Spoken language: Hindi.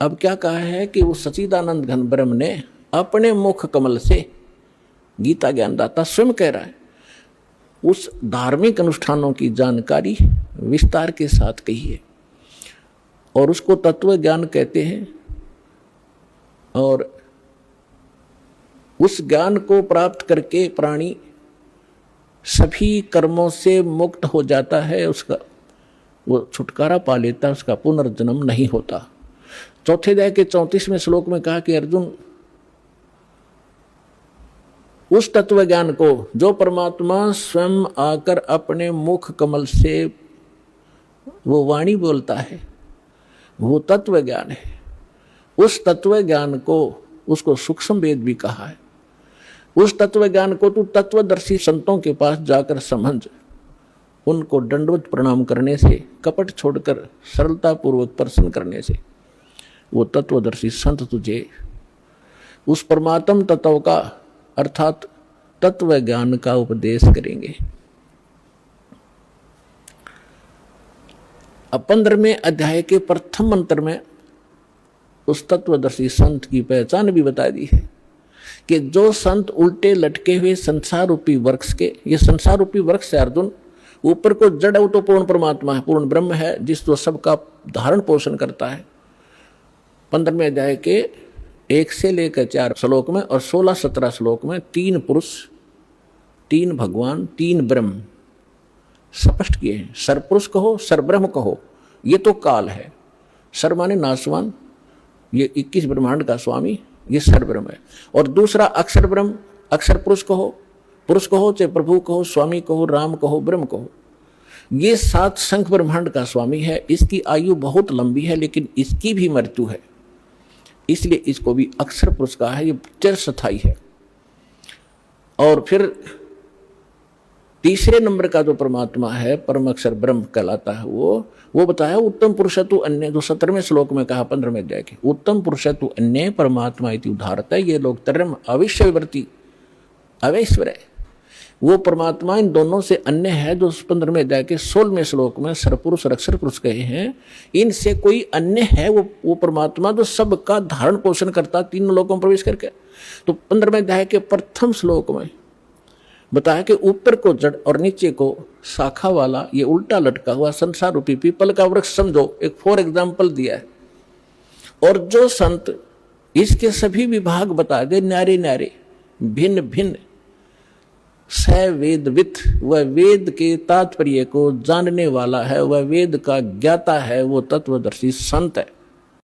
अब क्या कहा है कि उस सच्चिदानंद घन ब्रह्म ने अपने मुख कमल से, गीता ज्ञानदाता स्वयं कह रहा है, उस धार्मिक अनुष्ठानों की जानकारी विस्तार के साथ कही है और उसको तत्व ज्ञान कहते हैं। और उस ज्ञान को प्राप्त करके प्राणी सभी कर्मों से मुक्त हो जाता है, उसका वो छुटकारा पा लेता है, उसका पुनर्जन्म नहीं होता। चौथे अध्याय के 34वें श्लोक में कहा कि अर्जुन, उस तत्व ज्ञान को जो परमात्मा स्वयं आकर अपने मुख कमल से वो वाणी बोलता है, वो तत्व ज्ञान है। उस तत्व ज्ञान को, उसको सूक्ष्म वेद भी कहा है। उस तत्व ज्ञान को तू तत्वदर्शी संतों के पास जाकर समझ, उनको दंडवत प्रणाम करने से, कपट छोड़कर सरलता पूर्वक प्रसन्न करने से वो तत्वदर्शी संत तुझे उस परमात्म तत्व का अर्थात तत्व ज्ञान का उपदेश करेंगे। अब 15वें अध्याय के प्रथम मंत्र में उस तत्वदर्शी संत की पहचान भी बता दी है कि जो संत उल्टे लटके हुए संसार रूपी वृक्ष के, ये संसार रूपी वृक्ष है अर्जुन, ऊपर को जड़ है तो पूर्ण परमात्मा है, पूर्ण ब्रह्म है, जिस तो सबका धारण पोषण करता है। 15वें अध्याय के 1 से लेकर 4 श्लोक में और 16-17 श्लोक में 3 पुरुष, 3 भगवान, 3 ब्रह्म स्पष्ट किए हैं। सरपुरुष कहो, सरब्रह्म कहो, ये तो काल है। सर माने नासवान, ये 21 ब्रह्मांड का स्वामी, ये सरब्रह्म है। और दूसरा अक्षर ब्रह्म, अक्षर पुरुष कहो चाहे प्रभु कहो, स्वामी कहो, राम कहो, ब्रह्म कहो, ये 7 संख ब्रह्मांड का स्वामी है। इसकी आयु बहुत लंबी है लेकिन इसकी भी मृत्यु है, इसलिए इसको भी अक्षर पुरुष कहा है, ये चिरस्थायी है। और फिर तीसरे नंबर का जो परमात्मा है, परम अक्षर ब्रह्म कहलाता है, वो बताया उत्तम पुरुषत्व अन्य, जो 17वें श्लोक में कहा 15वें अध्याय के, उत्तम पुरुषत्व अन्य परमात्मा इति उदाहरत है। ये लोग तरम अविश्य विवर्ती अवैश्वर है, वो परमात्मा इन दोनों से अन्य है, जो 15वें अध्याय के 16वें श्लोक में सरपुरुष और अक्षर पुरुष कहे हैं। इनसे कोई अन्य है वो परमात्मा जो सबका धारण पोषण करता, 3 लोकों में प्रवेश करके। तो 15वें अध्याय के प्रथम श्लोक में बताया कि ऊपर को जड़ और नीचे को शाखा वाला ये उल्टा लटका हुआ संसार रूपी पीपल का वृक्ष समझो, एक फॉर एग्जाम्पल दिया है। और जो संत इसके सभी विभाग बता दे, न्यारे न्यारे, भिन्न भिन्न, स वेदवित, वह वेद के तात्पर्य को जानने वाला है, वह वेद का ज्ञाता है, वो तत्वदर्शी संत है।